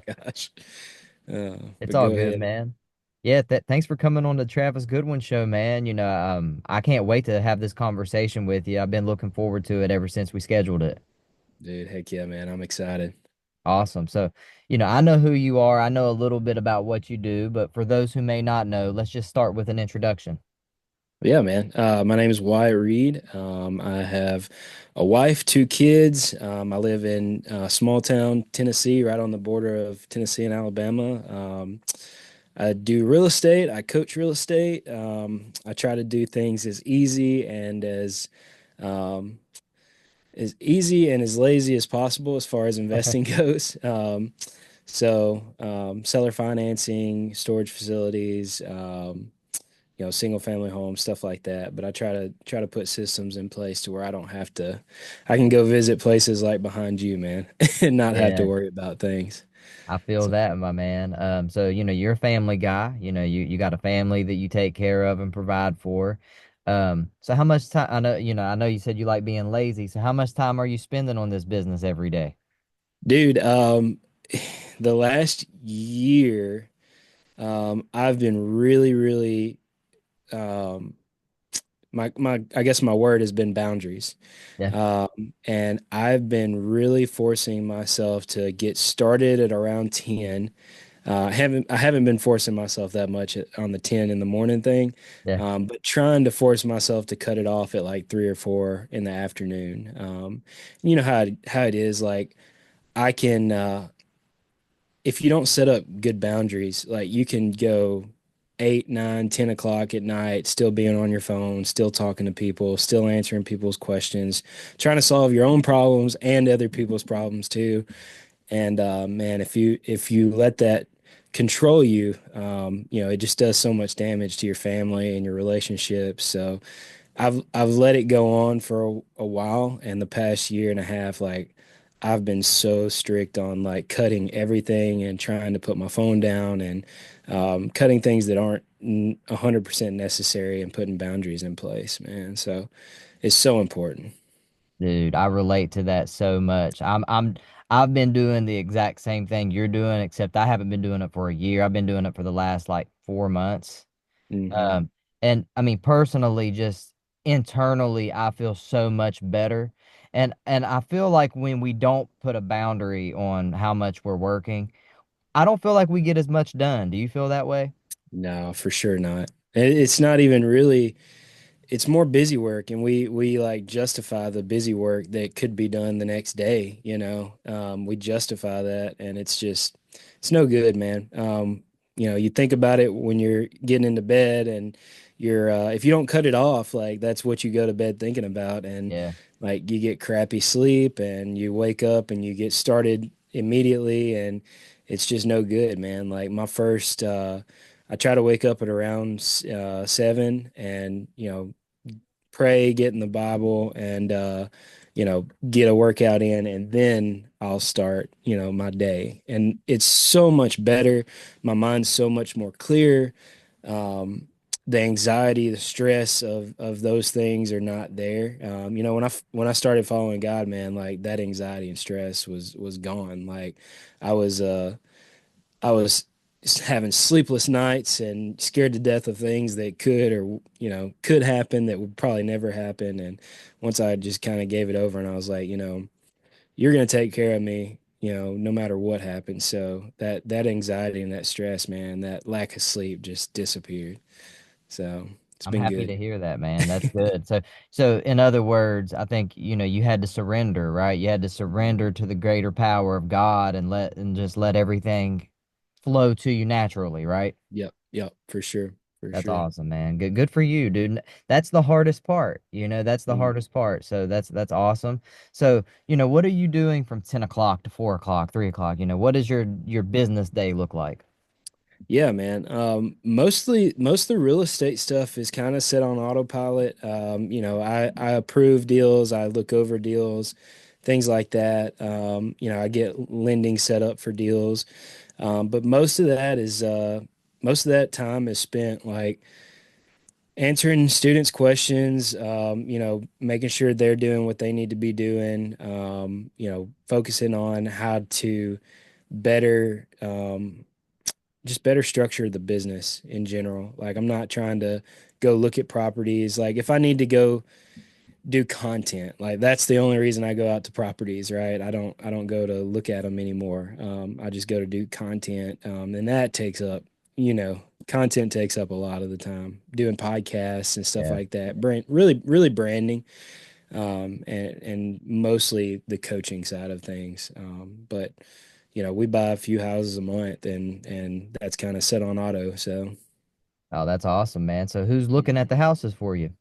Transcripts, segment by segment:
Gosh. It's But all go good, ahead. man. Yeah, thanks for coming on the Travis Goodwin Show, man. I can't wait to have this conversation with you. I've been looking forward to it ever since we scheduled it. Dude, heck yeah, man. I'm excited. Awesome. So, I know who you are. I know a little bit about what you do, but for those who may not know, let's just start with an introduction. Yeah, man. My name is Wyatt Reed. I have a wife, two kids. I live in small town Tennessee, right on the border of Tennessee and Alabama. I do real estate. I coach real estate. I try to do things um, as easy and as lazy as possible as far as investing goes. Seller financing, storage facilities. Single family homes, stuff like that. But I try to put systems in place to where I don't have to. I can go visit places like behind you, man, and not have to Yeah, worry about things. I feel So, that, my man. So you're a family guy. You got a family that you take care of and provide for. So how much time? I know you said you like being lazy. So how much time are you spending on this business every day? dude, the last year, I've been really, really, um, my I guess my word has been boundaries. Yeah. And I've been really forcing myself to get started at around 10. I haven't been forcing myself that much on the 10 in the morning thing, Yeah. but trying to force myself to cut it off at like 3 or 4 in the afternoon. You know how it is. Like I can, if you don't set up good boundaries, like you can go 8, 9, 10 o'clock at night, still being on your phone, still talking to people, still answering people's questions, trying to solve your own problems and other people's problems too. And man, if you let that control you, it just does so much damage to your family and your relationships. So I've let it go on for a while, and the past year and a half, like I've been so strict on like cutting everything and trying to put my phone down and cutting things that aren't 100% necessary and putting boundaries in place, man. So it's so important. Dude, I relate to that so much. I've been doing the exact same thing you're doing, except I haven't been doing it for a year. I've been doing it for the last like 4 months. Hmm. Um, and I mean, personally, just internally, I feel so much better. And I feel like when we don't put a boundary on how much we're working, I don't feel like we get as much done. Do you feel that way? No, for sure not. It's not even really. It's more busy work, and we like justify the busy work that could be done the next day. We justify that, and it's no good, man. You think about it when you're getting into bed, and you're if you don't cut it off, like that's what you go to bed thinking about, and Yeah. like you get crappy sleep, and you wake up and you get started immediately, and it's just no good, man. Like my first. I try to wake up at around 7 and pray, get in the Bible, and get a workout in, and then I'll start, my day. And it's so much better. My mind's so much more clear. Um, the anxiety, the stress of those things are not there. When I started following God, man, like that anxiety and stress was gone. Like I was I was having sleepless nights and scared to death of things that could happen that would probably never happen. And once I just kind of gave it over and I was like, you're going to take care of me, no matter what happens. So that anxiety and that stress, man, that lack of sleep just disappeared. So it's I'm been happy good. to hear that, man. That's good. So in other words, I think, you had to surrender, right? You had to surrender to the greater power of God and just let everything flow to you naturally, right? Yep. Yep. For sure. For That's sure. awesome, man. Good for you, dude. That's the hardest part. That's the Mm. hardest part. So that's awesome. So, what are you doing from 10 o'clock to 4 o'clock, 3 o'clock? What does your business day look like? Yeah, man. Mostly, most of the real estate stuff is kind of set on autopilot. I approve deals, I look over deals, things like that. I get lending set up for deals. But most of that time is spent like answering students' questions, making sure they're doing what they need to be doing, focusing on how to better, just better structure the business in general. Like I'm not trying to go look at properties. Like if I need to go do content, like that's the only reason I go out to properties, right? I don't go to look at them anymore. I just go to do content, and that takes up, content takes up a lot of the time. Doing podcasts and stuff Yeah. like that, really branding, and mostly the coaching side of things. But we buy a few houses a month, and that's kind of set on auto. Oh, that's awesome, man. So who's looking at the houses for you?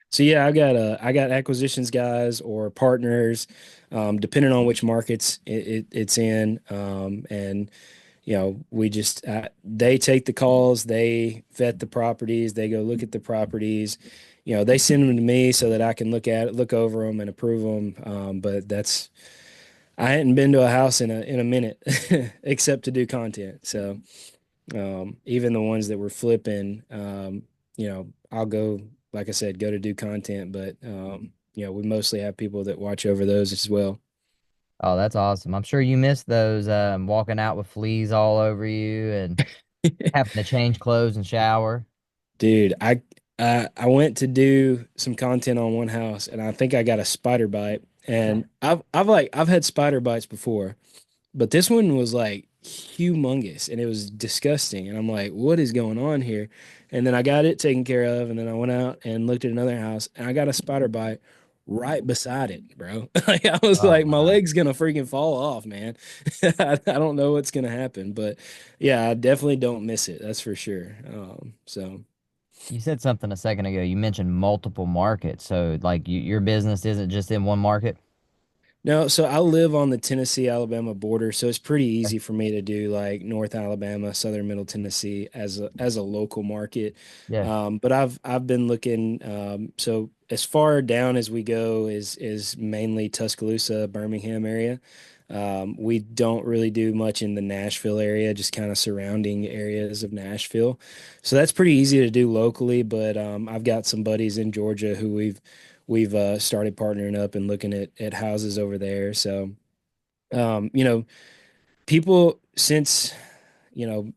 So yeah, I got acquisitions guys or partners, depending on which markets it's in, and we just they take the calls, they vet the properties, they go look at the properties. They send them to me so that I can look over them and approve them. But I hadn't been to a house in a minute, except to do content. So even the ones that were flipping, I'll go, like I said, go to do content, but we mostly have people that watch over those as well. Oh, that's awesome. I'm sure you miss those walking out with fleas all over you and having to change clothes and shower. Dude, I went to do some content on one house, and I think I got a spider bite. And I've had spider bites before, but this one was like humongous and it was disgusting. And I'm like, what is going on here? And then I got it taken care of. And then I went out and looked at another house and I got a spider bite right beside it, bro. Like I was Oh like, my my. leg's gonna freaking fall off, man. I don't know what's gonna happen, but yeah, I definitely don't miss it. That's for sure. So You said something a second ago. You mentioned multiple markets. So like your business isn't just in one market? no, so I live on the Tennessee-Alabama border, so it's pretty easy for me to do like North Alabama, Southern Middle Tennessee as a local market. Yeah. But I've been looking, so as far down as we go is mainly Tuscaloosa, Birmingham area. We don't really do much in the Nashville area, just kind of surrounding areas of Nashville. So that's pretty easy to do locally, but I've got some buddies in Georgia who we've started partnering up and looking at houses over there. So, um, you know, people since you know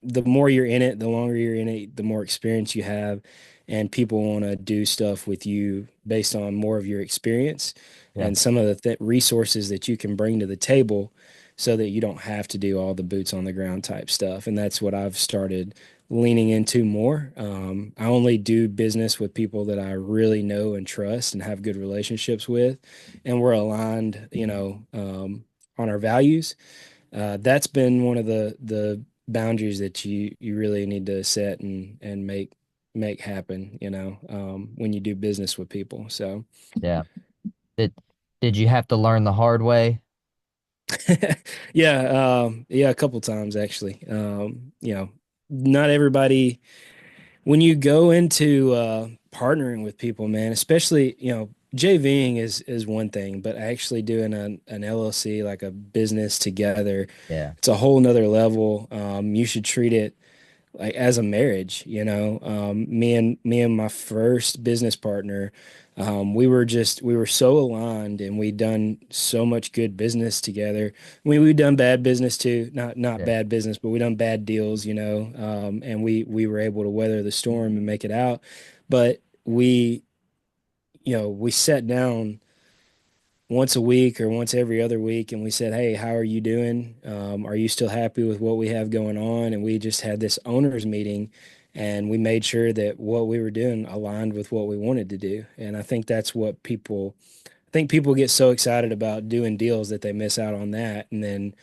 the more you're in it, the longer you're in it, the more experience you have, and people want to do stuff with you based on more of your experience Yeah. and some of the resources that you can bring to the table so that you don't have to do all the boots on the ground type stuff. And that's what I've started leaning into more. I only do business with people that I really know and trust and have good relationships with, and we're aligned, on our values. That's been one of the boundaries that you really need to set and make happen, when you do business with people. So Yeah. Did did you have to learn the hard way? yeah, yeah, a couple times actually. Not everybody when you go into partnering with people, man, especially, JVing is one thing, but actually doing an LLC, like a business together, Yeah. it's a whole nother level. You should treat it like as a marriage, me and my first business partner, we were so aligned and we'd done so much good business together. We've done bad business too, not Yeah. bad business, but we done bad deals, and we were able to weather the storm and make it out. But we sat down once a week or once every other week and we said, hey, how are you doing? Are you still happy with what we have going on? And we just had this owners meeting and we made sure that what we were doing aligned with what we wanted to do. And I think that's what I think people get so excited about doing deals that they miss out on that. And then,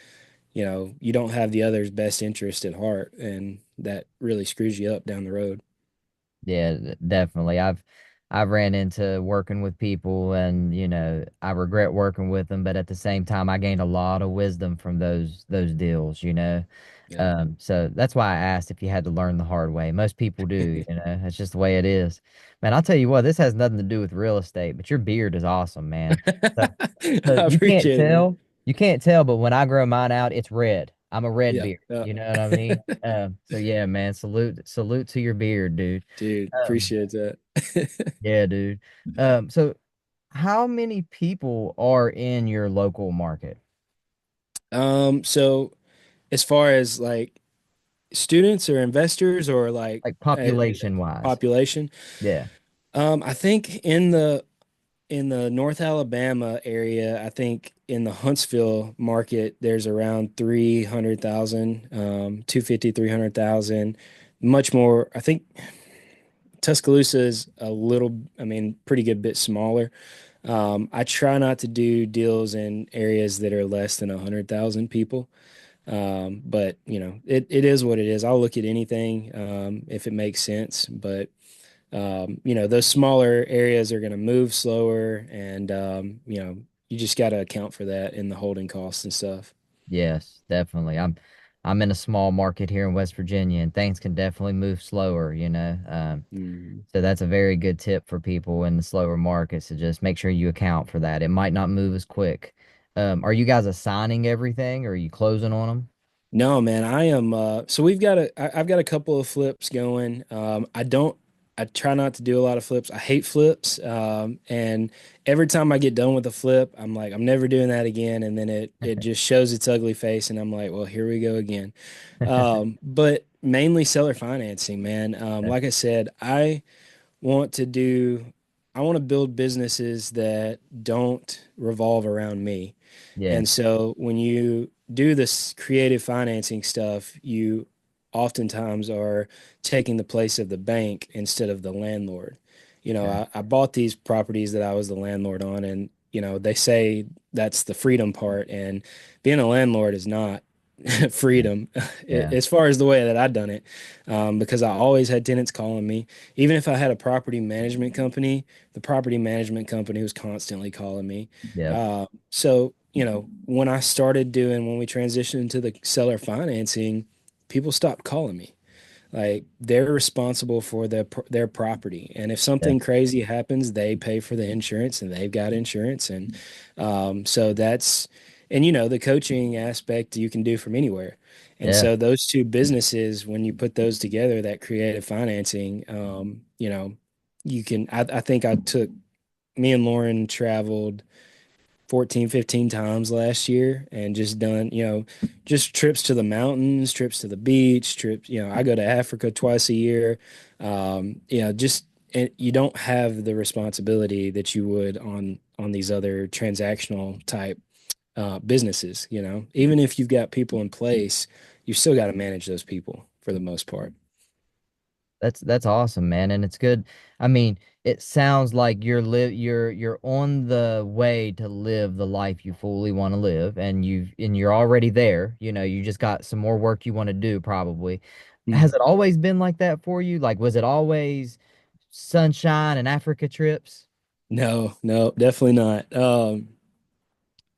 you don't have the other's best interest at heart. And that really screws you up down the road. Yeah, definitely. I've ran into working with people and I regret working with them, but at the same time I gained a lot of wisdom from those deals. Yeah. So that's why I asked if you had to learn the hard way. Most people do. That's just the way it is. Man, I'll tell you what, this has nothing to do with real estate, but your beard is awesome, man. So, so I appreciate it, man. you can't tell, but when I grow mine out, it's red. I'm a red Yeah. beard. You know what I mean? So yeah, man, salute to your beard, dude. Dude, Um, appreciate that. yeah, dude. So how many people are in your local market? So as far as like students or investors or like Like uh, population wise? population, Yeah. I think in the North Alabama area, I think in the Huntsville market, there's around 300,000, 250, 300,000. Much more. I think Tuscaloosa is a little, I mean, pretty good bit smaller. I try not to do deals in areas that are less than 100,000 people. But you know, it is what it is. I'll look at anything if it makes sense. But you know, those smaller areas are going to move slower, and you know, you just got to account for that in the holding costs and stuff. Yes, definitely. I'm in a small market here in West Virginia, and things can definitely move slower, you know. Mm. So that's a very good tip for people in the slower markets to just make sure you account for that. It might not move as quick. Are you guys assigning everything or are you closing on them? No, man, I am so I've got a couple of flips going. I try not to do a lot of flips. I hate flips. And every time I get done with a flip, I'm like, I'm never doing that again. And then it just shows its ugly face and I'm like, well, here we go again. But mainly seller financing, man. Yeah. Like I said, want to do I want to build businesses that don't revolve around me. And Yes. so when you do this creative financing stuff, you oftentimes are taking the place of the bank instead of the landlord. You know, Okay. I bought these properties that I was the landlord on, and, you know, they say that's the freedom part, and being a landlord is not Yeah. freedom Yeah. as far as the way that I've done it, because I always had tenants calling me. Even if I had a property management company, the property management company was constantly calling me. Yep. So, you know, when we transitioned into the seller financing, people stopped calling me. Like they're responsible for their property, and if something Definitely. crazy happens, they pay for the insurance, and they've got insurance, and so that's and you know the coaching aspect you can do from anywhere, and Yeah. so those two businesses, when you put those together, that creative financing, you know, you can. I think I took me and Lauren traveled 14, 15 times last year and just done, you know, just trips to the mountains, trips to the beach, trips, you know, I go to Africa twice a year. You know, just and you don't have the responsibility that you would on these other transactional type businesses, you know. Even if you've got people in place, you still got to manage those people for the most part. That's awesome, man, and it's good. I mean, it sounds like you're on the way to live the life you fully want to live, and you're already there. You know, you just got some more work you want to do, probably. Has Mm. it always been like that for you? Like, was it always sunshine and Africa trips? No, no, definitely not.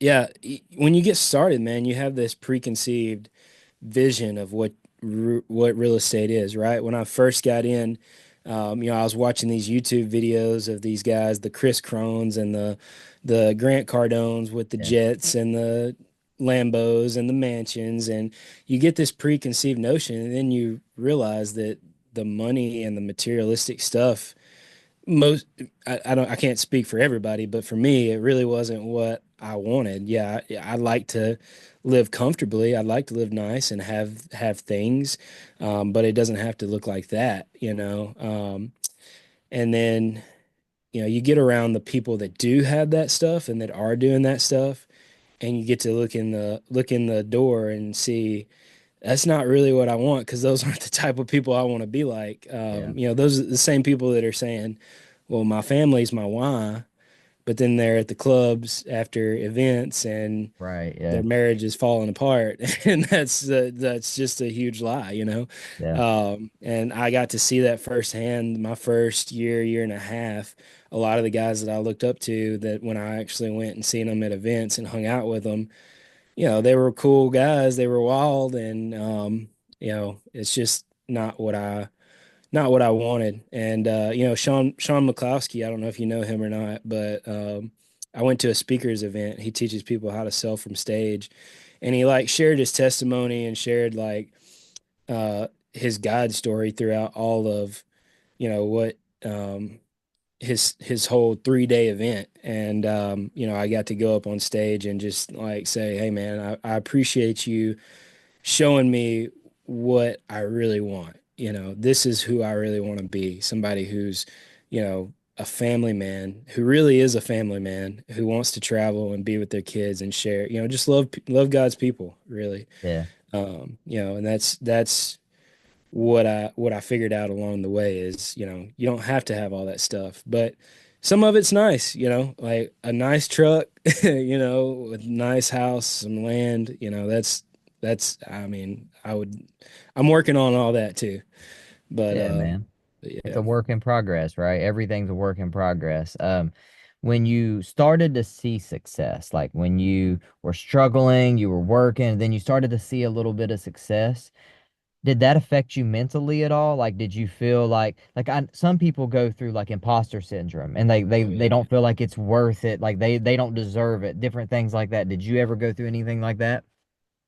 Yeah, when you get started, man, you have this preconceived vision of what real estate is, right? When I first got in, you know, I was watching these YouTube videos of these guys, the Chris Crones and the Grant Cardones with the Yeah, jets and the Lambos and the mansions, and you get this preconceived notion, and then you realize that the money and the materialistic stuff most I can't speak for everybody, but for me, it really wasn't what I wanted. Yeah, I like to live comfortably. I'd like to live nice and have things, but it doesn't have to look like that, you know. And then you know you get around the people that do have that stuff and that are doing that stuff, and you get to look in the door and see that's not really what I want because those aren't the type of people I want to be like. yeah, You know, those are the same people that are saying, well, my family's my why, but then they're at the clubs after events and right, their yeah, marriage is falling apart. And that's just a huge lie, you know? yeah, And I got to see that firsthand my first year and a half. A lot of the guys that I looked up to that when I actually went and seen them at events and hung out with them, you know, they were cool guys. They were wild, and you know, it's just not what I wanted. And you know, Sean McCloskey, I don't know if you know him or not, but I went to a speakers event. He teaches people how to sell from stage, and he like shared his testimony and shared like his God story throughout all of you know what um his whole 3 day event. And you know, I got to go up on stage and just like say, hey man, I appreciate you showing me what I really want. You know, this is who I really want to be. Somebody who's, you know, a family man who really is a family man who wants to travel and be with their kids and share, you know, just love God's people, really. Yeah. You know, and that's what I figured out along the way is, you know, you don't have to have all that stuff, but some of it's nice, you know, like a nice truck, you know, a nice house, some land, you know, that's I mean, I'm working on all that too. But Yeah, man. It's yeah. a work in progress, right? Everything's a work in progress. When you started to see success, like when you were struggling, you were working, then you started to see a little bit of success, did that affect you mentally at all? Like, did you feel like some people go through like imposter syndrome and Oh they yeah. don't feel like it's worth it, like they don't deserve it, different things like that. Did you ever go through anything like that?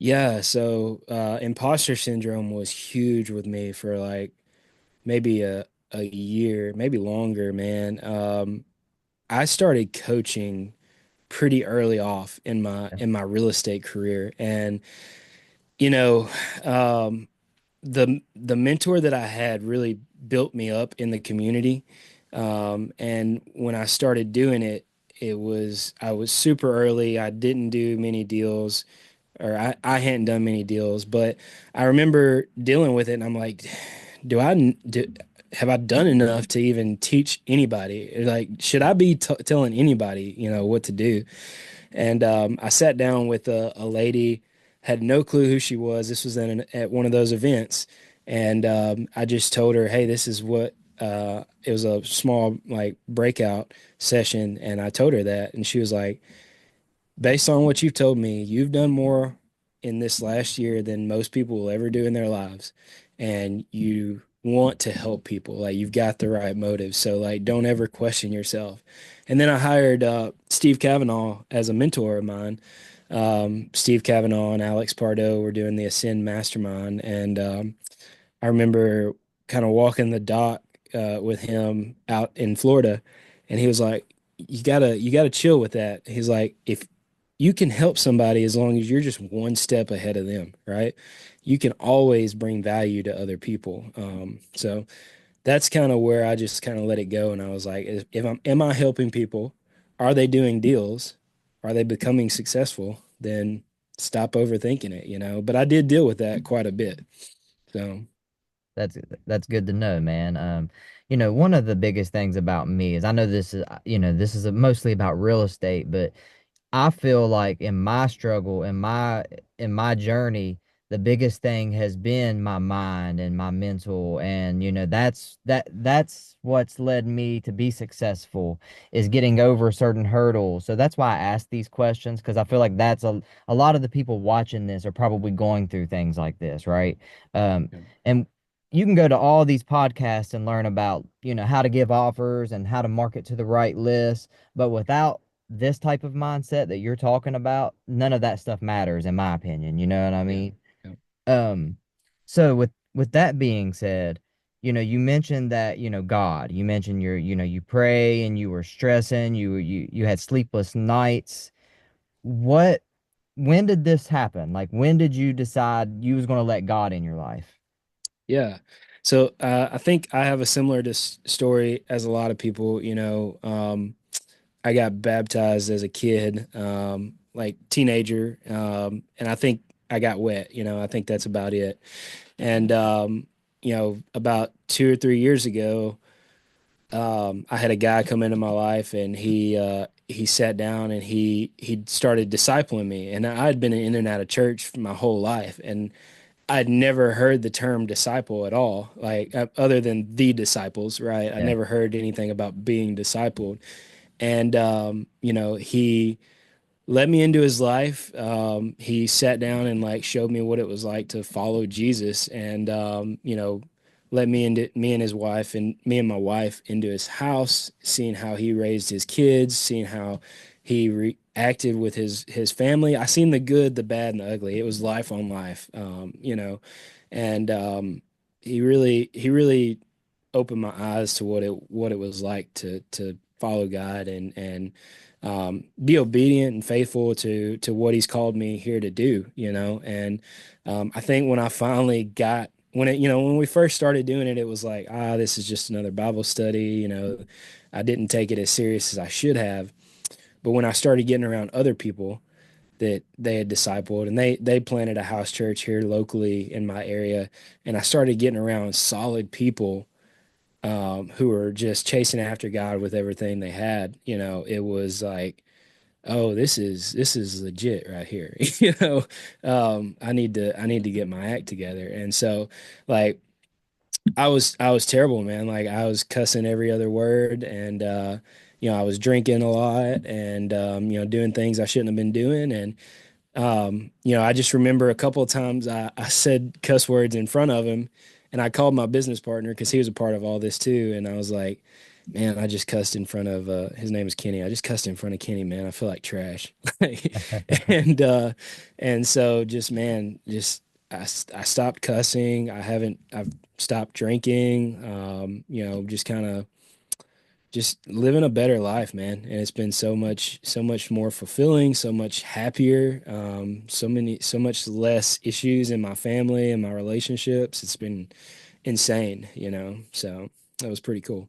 Yeah, so imposter syndrome was huge with me for like maybe a year, maybe longer, man. I started coaching pretty early off Yeah. in my real estate career, and you know, um, the mentor that I had really built me up in the community. And when I started doing it, I was super early. I didn't do many deals, or I hadn't done many deals, but I remember dealing with it, and I'm like, do have I done enough to even teach anybody? Like, should I be t telling anybody, you know, what to do? And I sat down with a lady, had no clue who she was. This was at one of those events. And I just told her, hey, this is what it was, a small like breakout session. And I told her that. And she was like, based on what you've told me, you've done more in this last year than most people will ever do in their lives. And you want to help people. Like you've got the right motive. So like don't ever question yourself. And then I hired Steve Kavanaugh as a mentor of mine. Steve Kavanaugh and Alex Pardo were doing the Ascend Mastermind. And I remember kind of walking the dock with him out in Florida, and he was like, you gotta chill with that." He's like, "If you can help somebody as long as you're just one step ahead of them, right? You can always bring value to other people." So that's kind of where I just kind of let it go, and I was like, "If I'm, am I helping people? Are they doing deals? Are they becoming successful? Then stop overthinking it, you know." But I did deal with that quite a bit, so. That's that's good to know, man. One of the biggest things about me is I know this is mostly about real estate, but I feel like in my struggle, in my journey, the biggest thing has been my mind and my mental, and that's what's led me to be successful is getting over certain hurdles. So that's why I ask these questions because I feel like that's a lot of the people watching this are probably going through things like this, right? And you can go to all these podcasts and learn about, how to give offers and how to market to the right list, but without this type of mindset that you're talking about, none of that stuff matters, in my opinion. You know what I Yeah. mean? Yeah. Um, so with that being said, you mentioned that, God, you mentioned you pray and you were stressing, you had sleepless nights. What when did this happen? Like when did you decide you was going to let God in your life? Yeah. So I think I have a similar story as a lot of people. You know, I got baptized as a kid, like teenager, and I think I got wet. You know, I think that's about it. And you know, about 2 or 3 years ago, I had a guy come into my life, and he sat down and he started discipling me. And I had been in and out of church for my whole life, and I'd never heard the term disciple at all, like other than the disciples, right? I Yeah. never heard anything about being discipled. And you know, he let me into his life. He sat down and like showed me what it was like to follow Jesus, and you know, let me and his wife and me and my wife into his house, seeing how he raised his kids, seeing how he reacted with his family. I seen the good, the bad, and the ugly. It was life on life, you know, and he really opened my eyes to what it was like to follow God and be obedient and faithful to what He's called me here to do, you know. And I think when I finally got when it, you know, when we first started doing it, it was like, this is just another Bible study, you know. I didn't take it as serious as I should have. But when I started getting around other people that they had discipled and they planted a house church here locally in my area, and I started getting around solid people who were just chasing after God with everything they had. You know, it was like, oh, this is legit right here. You know, I need to get my act together. And so, like, I was terrible, man. Like I was cussing every other word, and I was drinking a lot, and doing things I shouldn't have been doing, and I just remember a couple of times I said cuss words in front of him, and I called my business partner because he was a part of all this too. And I was like, man, I just cussed in front of his name is Kenny. I just cussed in front of Kenny, man. I feel like trash. And and so just man, just I stopped cussing. I've stopped drinking. Just kind of just living a better life, man. And it's been so much more fulfilling, so much happier, so much less issues in my family and my relationships. It's been insane, you know. So that was pretty cool.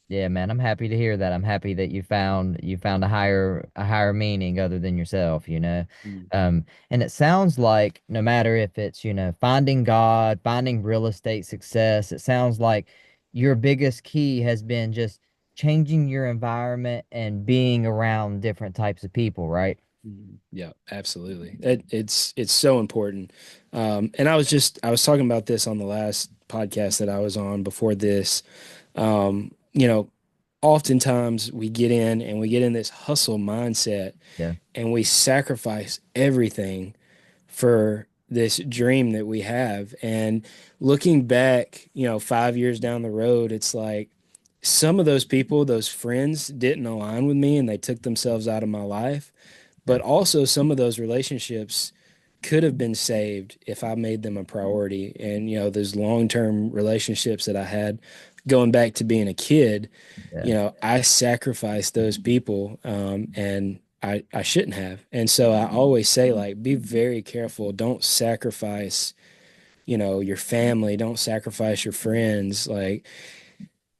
Yeah, man, I'm happy to hear that. I'm happy that you found a higher meaning other than yourself, you know. Mm. And it sounds like no matter if it's, finding God, finding real estate success, it sounds like your biggest key has been just changing your environment and being around different types of people, right? Mhm. Yeah, absolutely. It's so important. And I was talking about this on the last podcast that I was on before this. You know, oftentimes we get in this hustle mindset Yeah. and we sacrifice everything for this dream that we have. And looking back, 5 years down the road, it's like some of those people, those friends didn't align with me and they took themselves out of my life. Yeah. But also, some of those relationships could have been saved if I made them a priority. And, those long-term relationships that I had going back to being a kid, Yeah. I sacrificed those people, and I shouldn't have. And so I always say, like, be very careful. Don't sacrifice, your family. Don't sacrifice your friends. Like,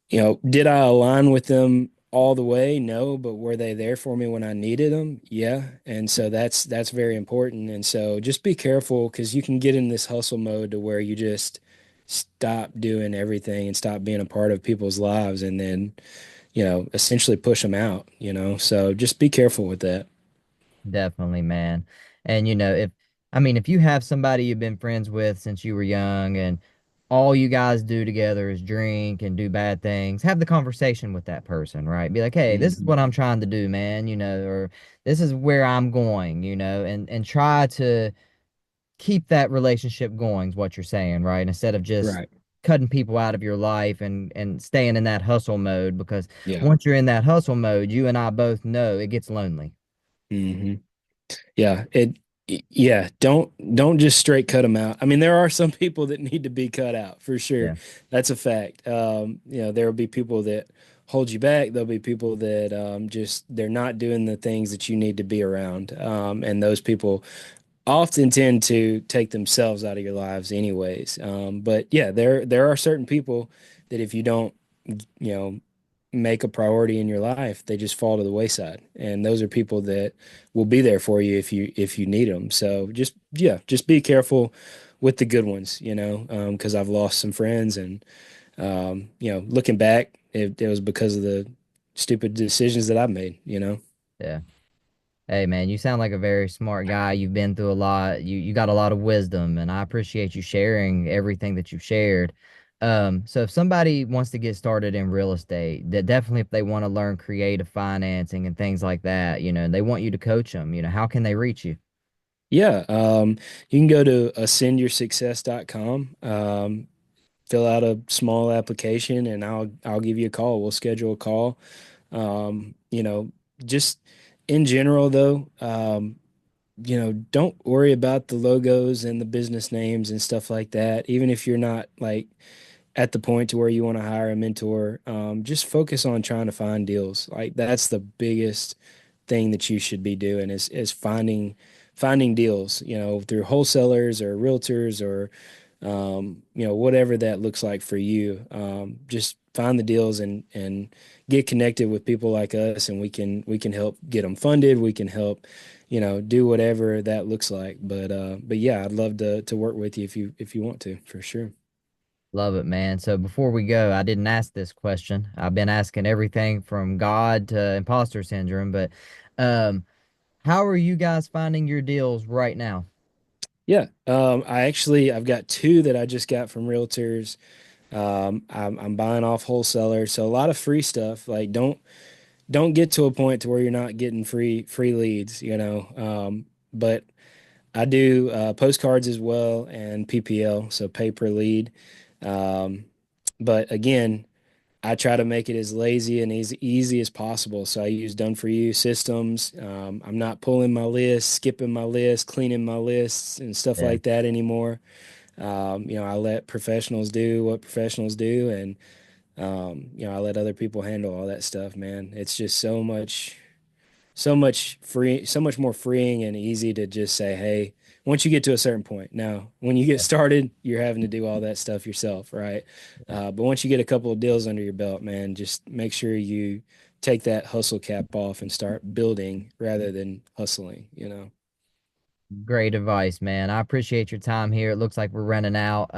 did I align with them all the way? No, but were they there for me when I needed them? Yeah. And so that's very important. And so just be careful because you can get in this hustle mode to where you just stop doing everything and stop being a part of people's lives and then, essentially push them out, you know. So just be careful with that. Definitely, man. And if you have somebody you've been friends with since you were young and all you guys do together is drink and do bad things, have the conversation with that person, right? Be like, "Hey, this is Mhm. what I'm trying to do, man," or this is where I'm going, and try to keep that relationship going is what you're saying, right? Instead of just Right. cutting people out of your life and staying in that hustle mode because Yeah. once you're in that hustle mode, you and I both know it gets lonely. hmm Yeah, yeah, don't just straight cut them out. I mean, there are some people that need to be cut out for sure. Yeah. That's a fact. There will be people that hold you back. There'll be people that just they're not doing the things that you need to be around. And those people often tend to take themselves out of your lives anyways. But yeah, there are certain people that if you don't, you know, make a priority in your life, they just fall to the wayside. And those are people that will be there for you if you need them. So just yeah, just be careful with the good ones, because I've lost some friends and looking back, it was because of the stupid decisions that I've made. Yeah. Hey man, you sound like a very smart guy. You've been through a lot. You got a lot of wisdom, and I appreciate you sharing everything that you've shared. So if somebody wants to get started in real estate, that definitely if they want to learn creative financing and things like that, they want you to coach them, how can they reach you? Yeah, you can go to ascendyoursuccess.com, fill out a small application, and I'll give you a call. We'll schedule a call. Just in general though, don't worry about the logos and the business names and stuff like that. Even if you're not like at the point to where you want to hire a mentor, just focus on trying to find deals. Like that's the biggest thing that you should be doing is finding deals, through wholesalers or realtors or whatever that looks like for you. Just find the deals and get connected with people like us, and we can help get them funded. We can help, do whatever that looks like. But yeah, I'd love to work with you if you want to, for sure. Love it, man. So before we go, I didn't ask this question. I've been asking everything from God to imposter syndrome, but um, how are you guys finding your deals right now? Yeah, I've got two that I just got from realtors. I'm buying off wholesalers, so a lot of free stuff. Like don't get to a point to where you're not getting free leads, But I do postcards as well and PPL, so pay per lead. Um, but again, I try to make it as lazy and easy as possible. So I use done for you systems. I'm not pulling my list, skipping my list, cleaning my lists and stuff Yeah, like that anymore. I let professionals do what professionals do, and I let other people handle all that stuff, man. It's just so much more freeing and easy to just say, hey, once you get to a certain point. Now, when you get started, you're having to do all that stuff yourself, right? But once you get a couple of deals under your belt, man, just make sure you take that hustle cap off and start building rather than hustling. great advice, man. I appreciate your time here. It looks like we're running out.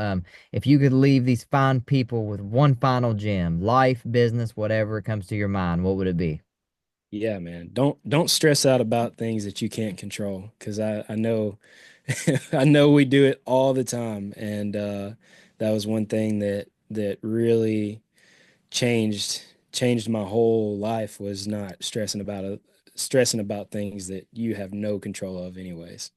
If you could leave these fine people with one final gem, life, business, whatever comes to your mind, what would it be? Yeah, man. Don't stress out about things that you can't control, because I know I know we do it all the time, and that was one thing that really changed changed my whole life, was not stressing about things that you have no control of anyways.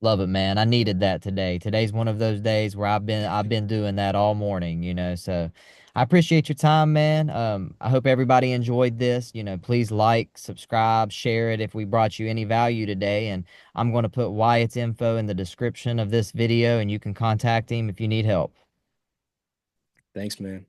Love it, man. I needed that today. Today's one of those days where I've been doing that all morning, So I appreciate your time, man. I hope everybody enjoyed this. Please like, subscribe, share it if we brought you any value today. And I'm going to put Wyatt's info in the description of this video, and you can contact him if you need help. Thanks, man.